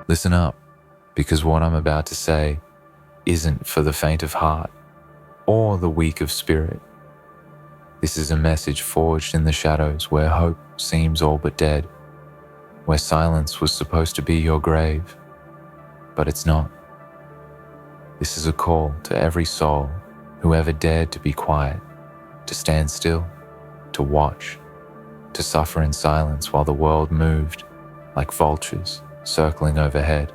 Listen up, because what I'm about to say isn't for the faint of heart or the weak of spirit. This is a message forged in the shadows where hope seems all but dead, where silence was supposed to be your grave, but it's not. This is a call to every soul who ever dared to be quiet, to stand still, to watch, to suffer in silence while the world moved like vultures circling overhead.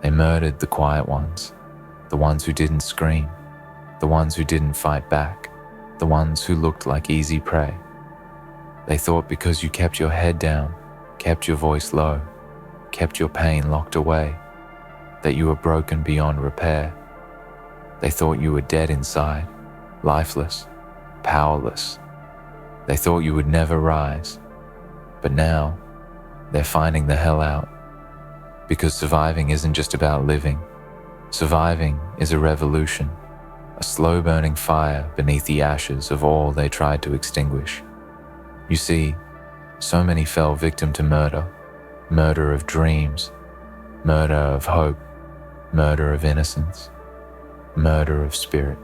They murdered the quiet ones, the ones who didn't scream, the ones who didn't fight back, the ones who looked like easy prey. They thought because you kept your head down, kept your voice low, kept your pain locked away, that you were broken beyond repair. They thought you were dead inside, lifeless, powerless. They thought you would never rise, but now they're finding the hell out. Because surviving isn't just about living. Surviving is a revolution, a slow-burning fire beneath the ashes of all they tried to extinguish. You see, so many fell victim to murder, murder of dreams, murder of hope, murder of innocence, murder of spirit.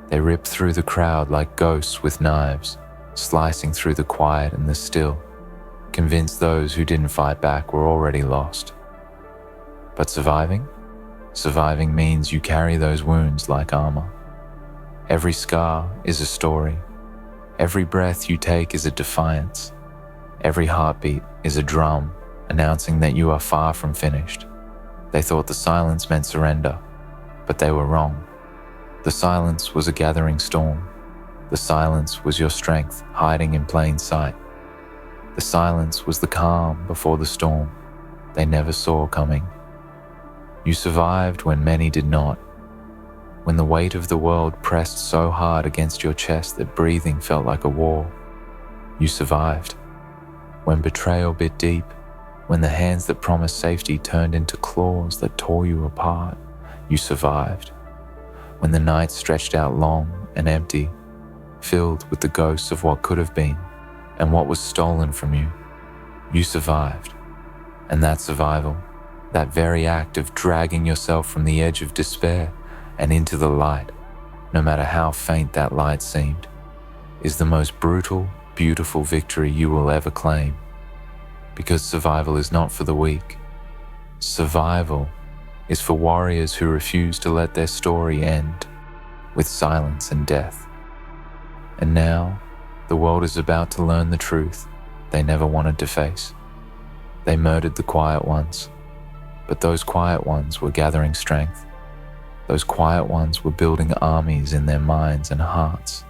They ripped through the crowd like ghosts with knives, slicing through the quiet and the still, convinced those who didn't fight back were already lost. But surviving? Surviving means you carry those wounds like armor. Every scar is a story. Every breath you take is a defiance. Every heartbeat is a drum announcing that you are far from finished. They thought the silence meant surrender, but they were wrong. The silence was a gathering storm. The silence was your strength hiding in plain sight. The silence was the calm before the storm they never saw coming. You survived when many did not. When the weight of the world pressed so hard against your chest that breathing felt like a war, you survived. When betrayal bit deep, when the hands that promised safety turned into claws that tore you apart, you survived. When the night stretched out long and empty, filled with the ghosts of what could have been and what was stolen from you, you survived. And that survival, that very act of dragging yourself from the edge of despair and into the light, no matter how faint that light seemed, is the most brutal, beautiful victory you will ever claim. Because survival is not for the weak. Survival is for warriors who refuse to let their story end with silence and death. And now, the world is about to learn the truth they never wanted to face. They murdered the quiet ones, but those quiet ones were gathering strength. Those quiet ones were building armies in their minds and hearts,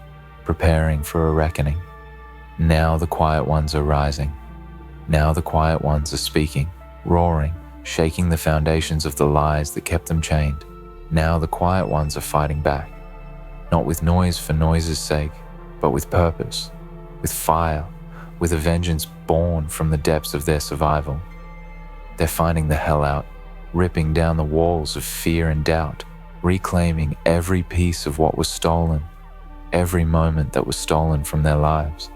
preparing for a reckoning. Now the quiet ones are rising. Now the quiet ones are speaking, roaring, shaking the foundations of the lies that kept them chained. Now the quiet ones are fighting back, not with noise for noise's sake, but with purpose, with fire, with a vengeance born from the depths of their survival. They're finding the hell out, ripping down the walls of fear and doubt, reclaiming every piece of what was stolen, every moment that was stolen from their lives.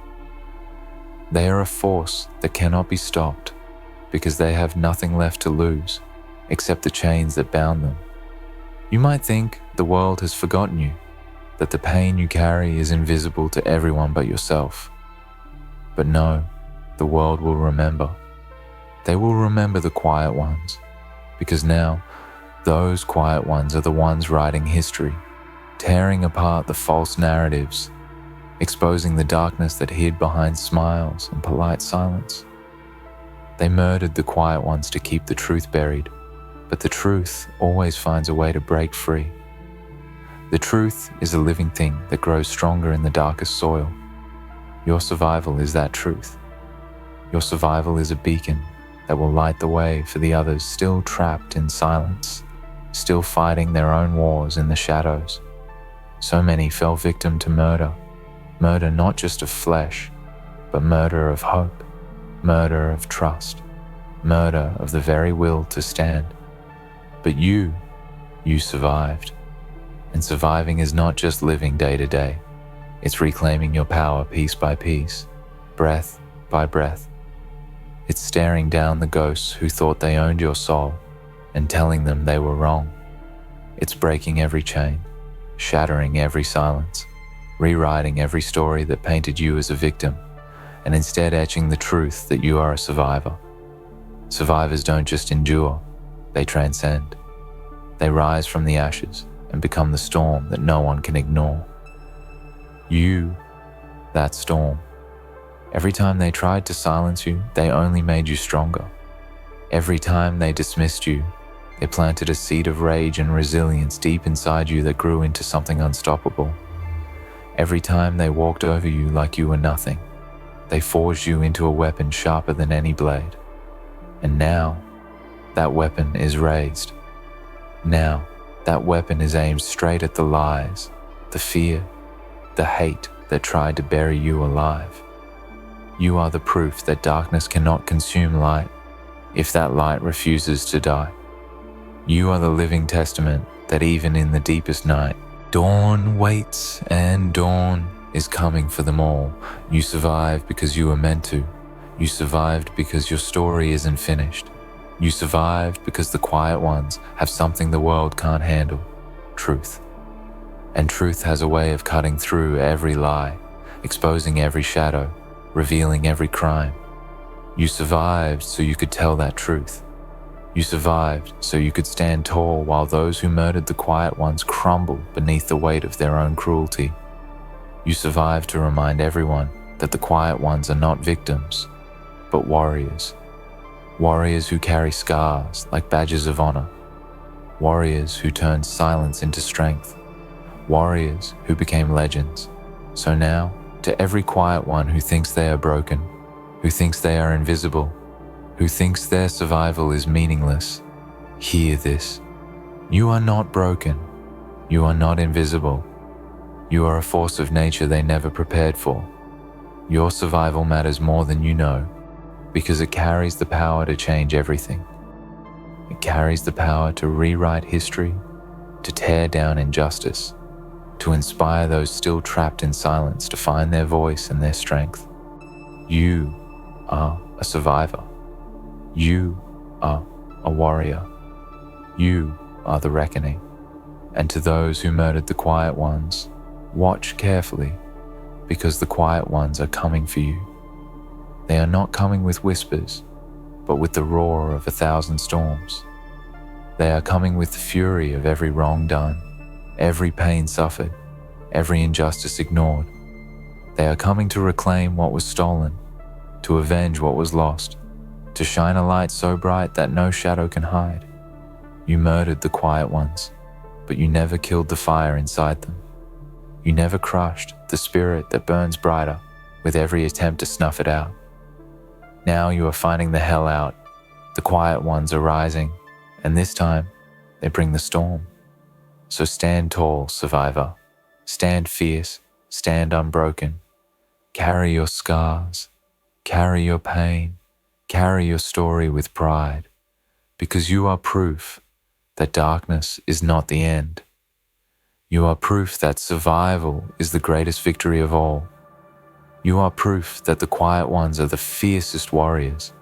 They are a force that cannot be stopped because they have nothing left to lose except the chains that bound them. You might think the world has forgotten you, that the pain you carry is invisible to everyone but yourself. But no, the world will remember. They will remember the quiet ones, because now those quiet ones are the ones writing history, tearing apart the false narratives, exposing the darkness that hid behind smiles and polite silence. They murdered the quiet ones to keep the truth buried, but the truth always finds a way to break free. The truth is a living thing that grows stronger in the darkest soil. Your survival is that truth. Your survival is a beacon that will light the way for the others still trapped in silence, still fighting their own wars in the shadows. So many fell victim to murder, murder not just of flesh, but murder of hope, murder of trust, murder of the very will to stand. But you survived. And surviving is not just living day to day. It's reclaiming your power piece by piece, breath by breath. It's staring down the ghosts who thought they owned your soul and telling them they were wrong. It's breaking every chain, shattering every silence, rewriting every story that painted you as a victim, and instead etching the truth that you are a survivor. Survivors don't just endure, they transcend. They rise from the ashes and become the storm that no one can ignore. You, that storm. Every time they tried to silence you, they only made you stronger. Every time they dismissed you, they planted a seed of rage and resilience deep inside you that grew into something unstoppable. Every time they walked over you like you were nothing, they forged you into a weapon sharper than any blade. And now, that weapon is raised. Now, that weapon is aimed straight at the lies, the fear, the hate that tried to bury you alive. You are the proof that darkness cannot consume light if that light refuses to die. You are the living testament that even in the deepest night, dawn waits and dawn is coming for them all. You survived because you were meant to. You survived because your story isn't finished. You survived because the quiet ones have something the world can't handle: truth. And truth has a way of cutting through every lie, exposing every shadow, revealing every crime. You survived so you could tell that truth. You survived so you could stand tall while those who murdered the quiet ones crumble beneath the weight of their own cruelty. You survived to remind everyone that the quiet ones are not victims, but warriors. Warriors who carry scars like badges of honor. Warriors who turned silence into strength. Warriors who became legends. So now, to every quiet one who thinks they are broken, who thinks they are invisible, who thinks their survival is meaningless, hear this. You are not broken. You are not invisible. You are a force of nature they never prepared for. Your survival matters more than you know, because it carries the power to change everything. It carries the power to rewrite history, to tear down injustice, to inspire those still trapped in silence to find their voice and their strength. You are a survivor. You are a warrior. You are the reckoning. And to those who murdered the quiet ones, watch carefully, because the quiet ones are coming for you. They are not coming with whispers, but with the roar of 1,000 storms. They are coming with the fury of every wrong done, every pain suffered, every injustice ignored. They are coming to reclaim what was stolen, to avenge what was lost, to shine a light so bright that no shadow can hide. You murdered the quiet ones, but you never killed the fire inside them. You never crushed the spirit that burns brighter with every attempt to snuff it out. Now you are finding the hell out. The quiet ones are rising, and this time they bring the storm. So stand tall, survivor. Stand fierce, stand unbroken. Carry your scars, carry your pain, carry your story with pride, because you are proof that darkness is not the end. You are proof that survival is the greatest victory of all. You are proof that the quiet ones are the fiercest warriors,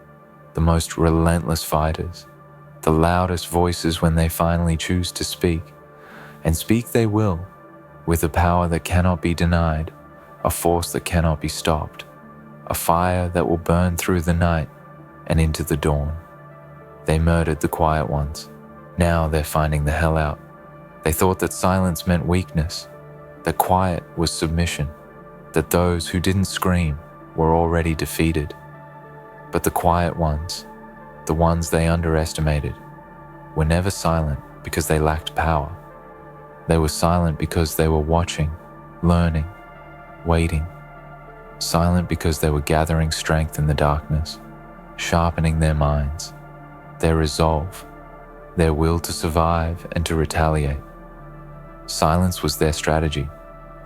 the most relentless fighters, the loudest voices when they finally choose to speak. And speak they will, with a power that cannot be denied, a force that cannot be stopped, a fire that will burn through the night and into the dawn. They murdered the quiet ones. Now they're finding the hell out. They thought that silence meant weakness, that quiet was submission, that those who didn't scream were already defeated. But the quiet ones, the ones they underestimated, were never silent because they lacked power. They were silent because they were watching, learning, waiting. Silent because they were gathering strength in the darkness, sharpening their minds, their resolve, their will to survive and to retaliate. Silence was their strategy,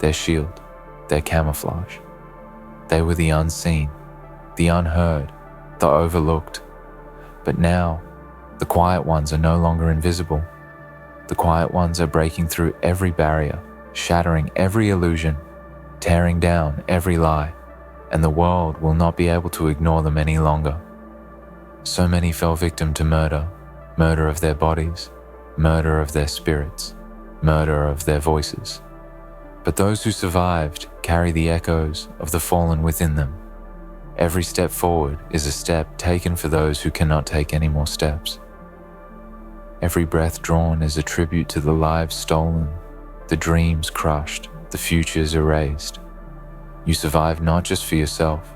their shield, their camouflage. They were the unseen, the unheard, the overlooked. But now, the quiet ones are no longer invisible. The quiet ones are breaking through every barrier, shattering every illusion, tearing down every lie, and the world will not be able to ignore them any longer. So many fell victim to murder, murder of their bodies, murder of their spirits, murder of their voices. But those who survived carry the echoes of the fallen within them. Every step forward is a step taken for those who cannot take any more steps. Every breath drawn is a tribute to the lives stolen, the dreams crushed, the futures erased. You survived not just for yourself,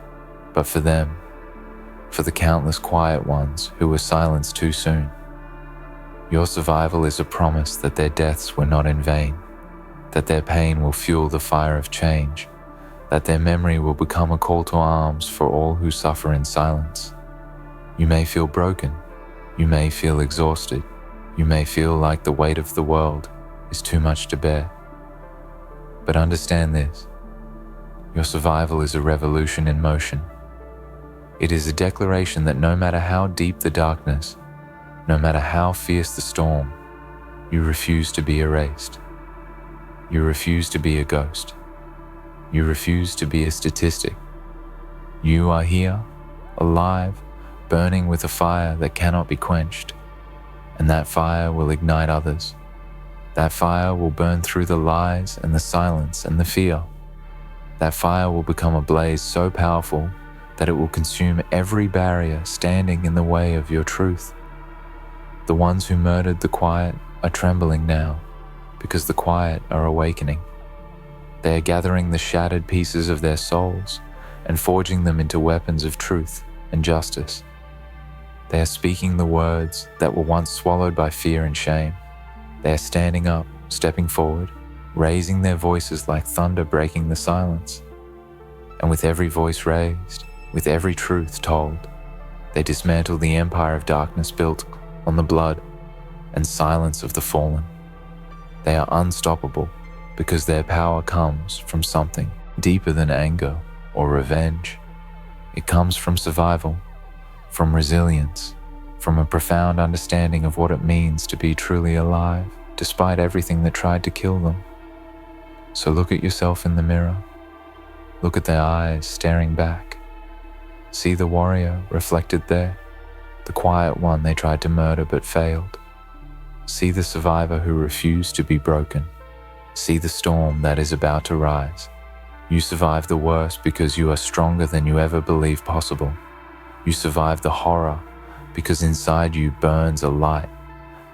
but for them, for the countless quiet ones who were silenced too soon. Your survival is a promise that their deaths were not in vain, that their pain will fuel the fire of change, that their memory will become a call to arms for all who suffer in silence. You may feel broken, you may feel exhausted, you may feel like the weight of the world is too much to bear. But understand this, your survival is a revolution in motion. It is a declaration that no matter how deep the darkness, no matter how fierce the storm, you refuse to be erased. You refuse to be a ghost. You refuse to be a statistic. You are here, alive, burning with a fire that cannot be quenched. And that fire will ignite others. That fire will burn through the lies and the silence and the fear. That fire will become a blaze so powerful that it will consume every barrier standing in the way of your truth. The ones who murdered the quiet are trembling now, because the quiet are awakening. They are gathering the shattered pieces of their souls and forging them into weapons of truth and justice. They are speaking the words that were once swallowed by fear and shame. They are standing up, stepping forward, raising their voices like thunder breaking the silence. And with every voice raised, with every truth told, they dismantle the empire of darkness built on the blood and silence of the fallen. They are unstoppable because their power comes from something deeper than anger or revenge. It comes from survival, from resilience, from a profound understanding of what it means to be truly alive, despite everything that tried to kill them. So look at yourself in the mirror. Look at their eyes staring back. See the warrior reflected there, the quiet one they tried to murder but failed. See the survivor who refused to be broken. See the storm that is about to rise. You survived the worst because you are stronger than you ever believed possible. You survived the horror because inside you burns a light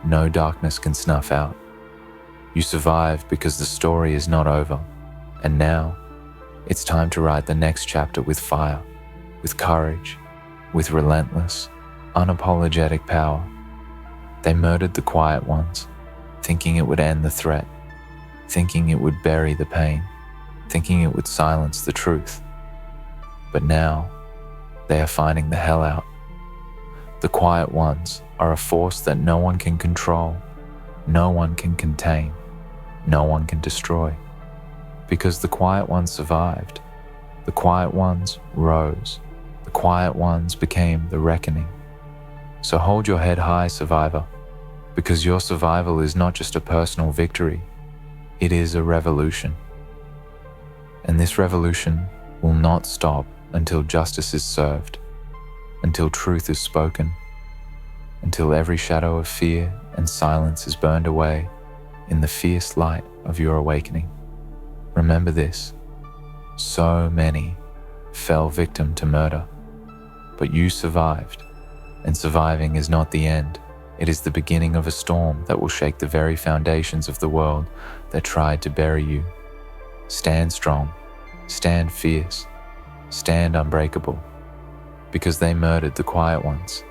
no darkness can snuff out. You survived because the story is not over, and now it's time to write the next chapter with fire, with courage, with relentless, unapologetic power. They murdered the quiet ones, thinking it would end the threat, thinking it would bury the pain, thinking it would silence the truth. But now, they are finding the hell out. The quiet ones are a force that no one can control, no one can contain, no one can destroy. Because the quiet ones survived, the quiet ones rose, the quiet ones became the reckoning. So hold your head high, survivor, because your survival is not just a personal victory, it is a revolution. And this revolution will not stop until justice is served, until truth is spoken, until every shadow of fear and silence is burned away in the fierce light of your awakening. Remember this, so many fell victim to murder, but you survived, and surviving is not the end. It is the beginning of a storm that will shake the very foundations of the world that tried to bury you. Stand strong, stand fierce, stand unbreakable, because they murdered the quiet ones.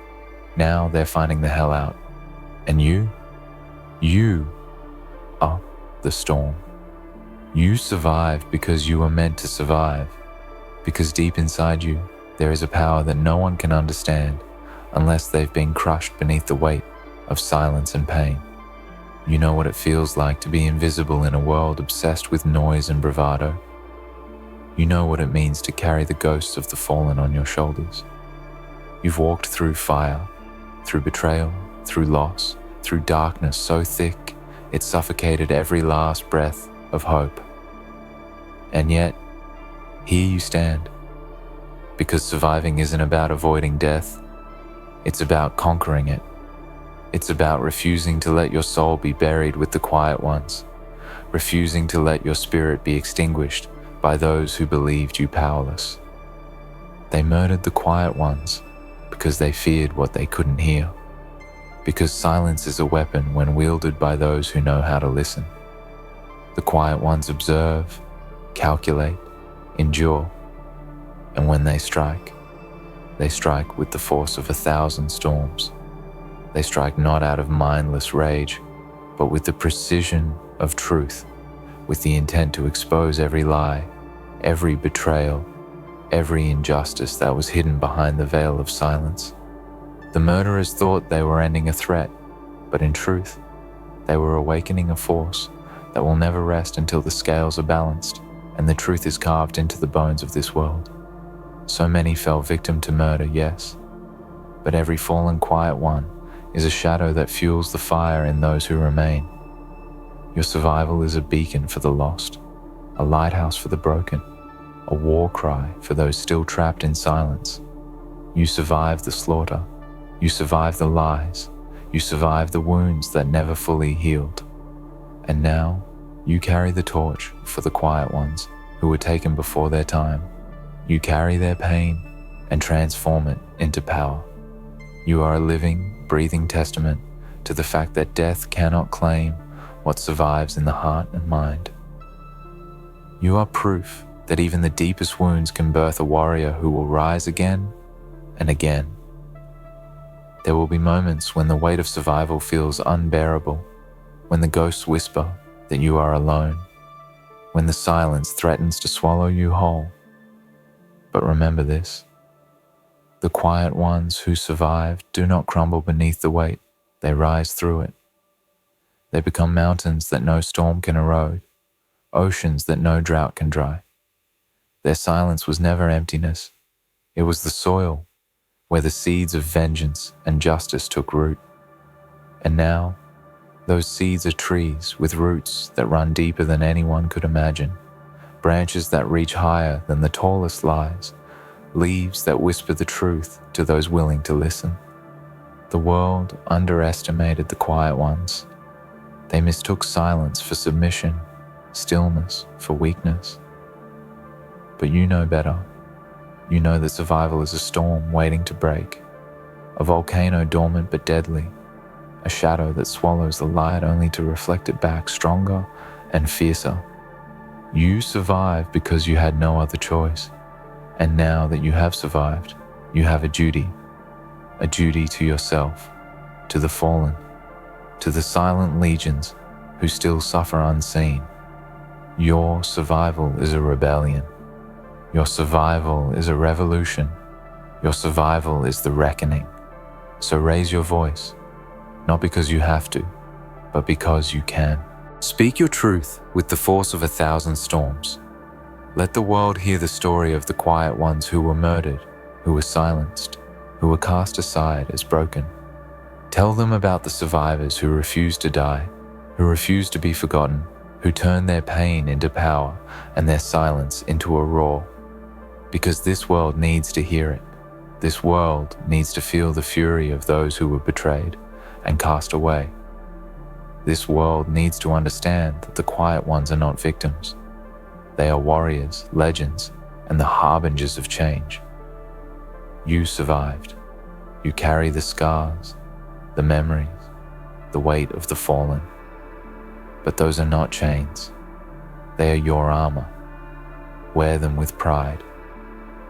Now they're finding the hell out. And you are the storm. You survived because you were meant to survive, because deep inside you, there is a power that no one can understand unless they've been crushed beneath the weight of silence and pain. You know what it feels like to be invisible in a world obsessed with noise and bravado. You know what it means to carry the ghosts of the fallen on your shoulders. You've walked through fire, through betrayal, through loss, through darkness so thick it suffocated every last breath of hope. And yet, here you stand, because surviving isn't about avoiding death, It's about conquering it. It's about refusing to let your soul be buried with the quiet ones, refusing to let your spirit be extinguished by those who believed you powerless. They murdered the quiet ones because they feared what they couldn't hear, because silence is a weapon when wielded by those who know how to listen. The quiet ones observe, calculate, endure, and when they strike with the force of 1,000 storms. They strike not out of mindless rage, but with the precision of truth, with the intent to expose every lie, every betrayal, every injustice that was hidden behind the veil of silence. The murderers thought they were ending a threat, but in truth, they were awakening a force that will never rest until the scales are balanced and the truth is carved into the bones of this world. So many fell victim to murder, yes, but every fallen quiet one is a shadow that fuels the fire in those who remain. Your survival is a beacon for the lost, a lighthouse for the broken, a war cry for those still trapped in silence. You survived the slaughter, you survived the lies, you survived the wounds that never fully healed. And now, you carry the torch for the quiet ones who were taken before their time. You carry their pain and transform it into power. You are a living, breathing testament to the fact that death cannot claim what survives in the heart and mind. You are proof that even the deepest wounds can birth a warrior who will rise again and again. There will be moments when the weight of survival feels unbearable, when the ghosts whisper that you are alone, when the silence threatens to swallow you whole. But remember this: the quiet ones who survive do not crumble beneath the weight, they rise through it. They become mountains that no storm can erode, oceans that no drought can dry. Their silence was never emptiness, it was the soil where the seeds of vengeance and justice took root. And now, those seeds are trees with roots that run deeper than anyone could imagine, branches that reach higher than the tallest lies, leaves that whisper the truth to those willing to listen. The world underestimated the quiet ones. They mistook silence for submission, stillness for weakness. But you know better. You know that survival is a storm waiting to break, a volcano dormant but deadly, a shadow that swallows the light only to reflect it back stronger and fiercer. You survived because you had no other choice. And now that you have survived, you have a duty to yourself, to the fallen, to the silent legions who still suffer unseen. Your survival is a rebellion. Your survival is a revolution. Your survival is the reckoning. So raise your voice, not because you have to, but because you can. Speak your truth with the force of 1,000 storms. Let the world hear the story of the quiet ones who were murdered, who were silenced, who were cast aside as broken. Tell them about the survivors who refused to die, who refused to be forgotten, who turned their pain into power and their silence into a roar. Because this world needs to hear it. This world needs to feel the fury of those who were betrayed and cast away. This world needs to understand that the quiet ones are not victims. They are warriors, legends, and the harbingers of change. You survived. You carry the scars, the memories, the weight of the fallen. But those are not chains. They are your armor. Wear them with pride.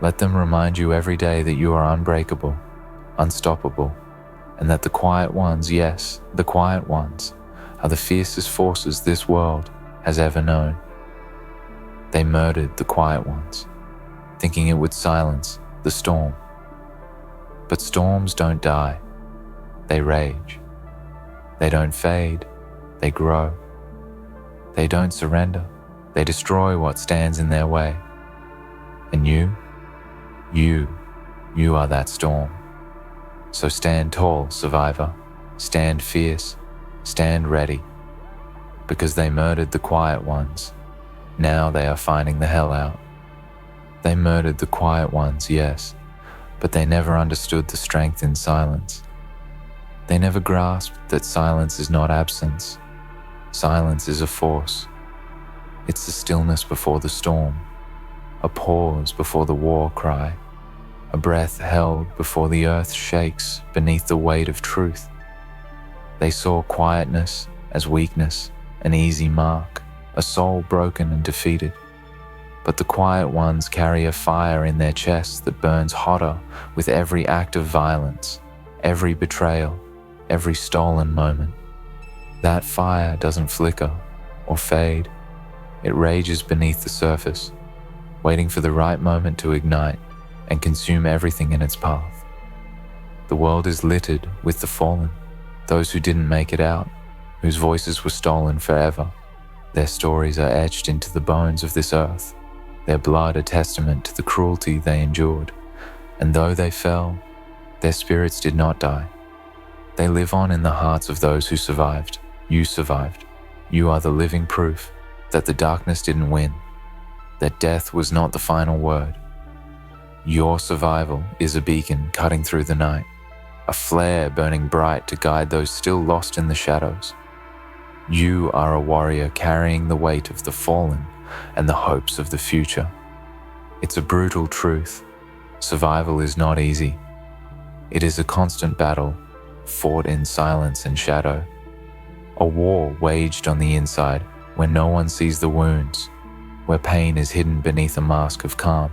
Let them remind you every day that you are unbreakable, unstoppable, and that the quiet ones, yes, the quiet ones, are the fiercest forces this world has ever known. They murdered the quiet ones, thinking it would silence the storm. But storms don't die. They rage. They don't fade. They grow. They don't surrender. They destroy what stands in their way. And you are that storm. So stand tall, survivor. Stand fierce. Stand ready. Because they murdered the quiet ones. Now they are finding the hell out. They murdered the quiet ones, yes, but they never understood the strength in silence. They never grasped that silence is not absence. Silence is a force. It's the stillness before the storm, a pause before the war cry, a breath held before the earth shakes beneath the weight of truth. They saw quietness as weakness, an easy mark, a soul broken and defeated. But the quiet ones carry a fire in their chests that burns hotter with every act of violence, every betrayal, every stolen moment. That fire doesn't flicker or fade. It rages beneath the surface, waiting for the right moment to ignite and consume everything in its path. The world is littered with the fallen, those who didn't make it out, whose voices were stolen forever. Their stories are etched into the bones of this earth, their blood a testament to the cruelty they endured. And though they fell, their spirits did not die. They live on in the hearts of those who survived. You survived. You are the living proof that the darkness didn't win, that death was not the final word. Your survival is a beacon cutting through the night, a flare burning bright to guide those still lost in the shadows. You are a warrior carrying the weight of the fallen and the hopes of the future. It's a brutal truth. Survival is not easy. It is a constant battle, fought in silence and shadow. A war waged on the inside where no one sees the wounds, where pain is hidden beneath a mask of calm.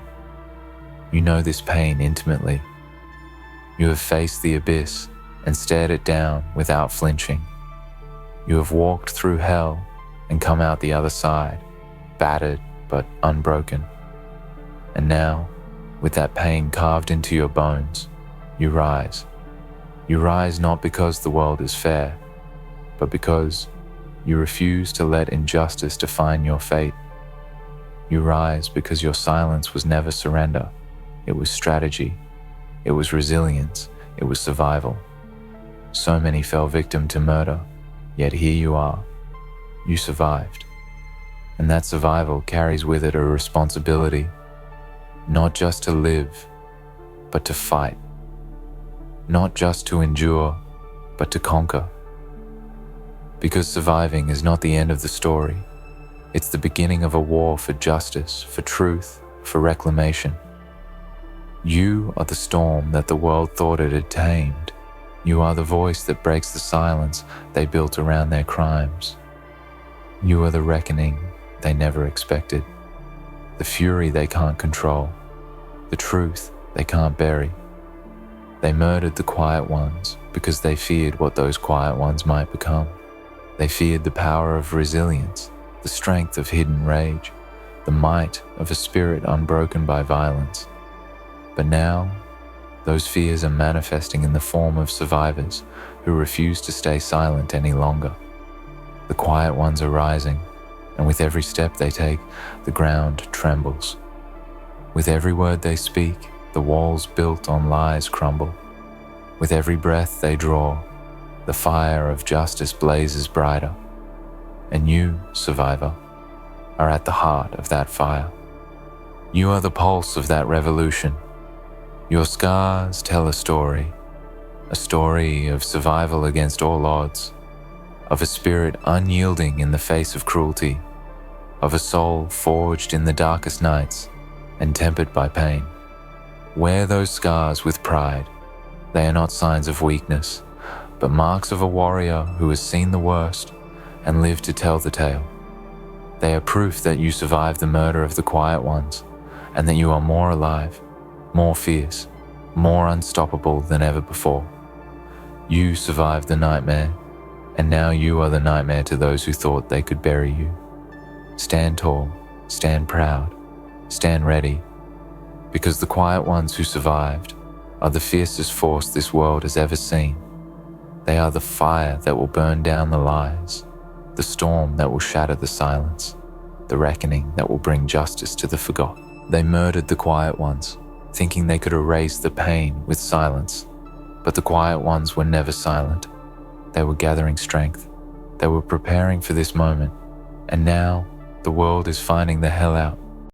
You know this pain intimately. You have faced the abyss and stared it down without flinching. You have walked through hell and come out the other side, battered but unbroken. And now, with that pain carved into your bones, you rise. You rise not because the world is fair, but because you refuse to let injustice define your fate. You rise because your silence was never surrender. It was strategy. It was resilience. It was survival. So many fell victim to murder, yet here you are. You survived. And that survival carries with it a responsibility, not just to live, but to fight. Not just to endure, but to conquer. Because surviving is not the end of the story. It's the beginning of a war for justice, for truth, for reclamation. You are the storm that the world thought it had tamed. You are the voice that breaks the silence they built around their crimes. You are the reckoning they never expected, the fury they can't control, the truth they can't bury. They murdered the quiet ones because they feared what those quiet ones might become. They feared the power of resilience, the strength of hidden rage, the might of a spirit unbroken by violence. But now, those fears are manifesting in the form of survivors who refuse to stay silent any longer. The quiet ones are rising, and with every step they take, the ground trembles. With every word they speak, the walls built on lies crumble. With every breath they draw, the fire of justice blazes brighter. And you, survivor, are at the heart of that fire. You are the pulse of that revolution. Your scars tell a story of survival against all odds, of a spirit unyielding in the face of cruelty, of a soul forged in the darkest nights and tempered by pain. Wear those scars with pride. They are not signs of weakness, but marks of a warrior who has seen the worst and lived to tell the tale. They are proof that you survived the murder of the quiet ones, and that you are more alive, more fierce, more unstoppable than ever before. You survived the nightmare, and now you are the nightmare to those who thought they could bury you. Stand tall, stand proud, stand ready, because the quiet ones who survived are the fiercest force this world has ever seen. They are the fire that will burn down the lies, the storm that will shatter the silence, the reckoning that will bring justice to the forgotten. They murdered the quiet ones, thinking they could erase the pain with silence. But the quiet ones were never silent. They were gathering strength. They were preparing for this moment. And now the world is finding the hell out.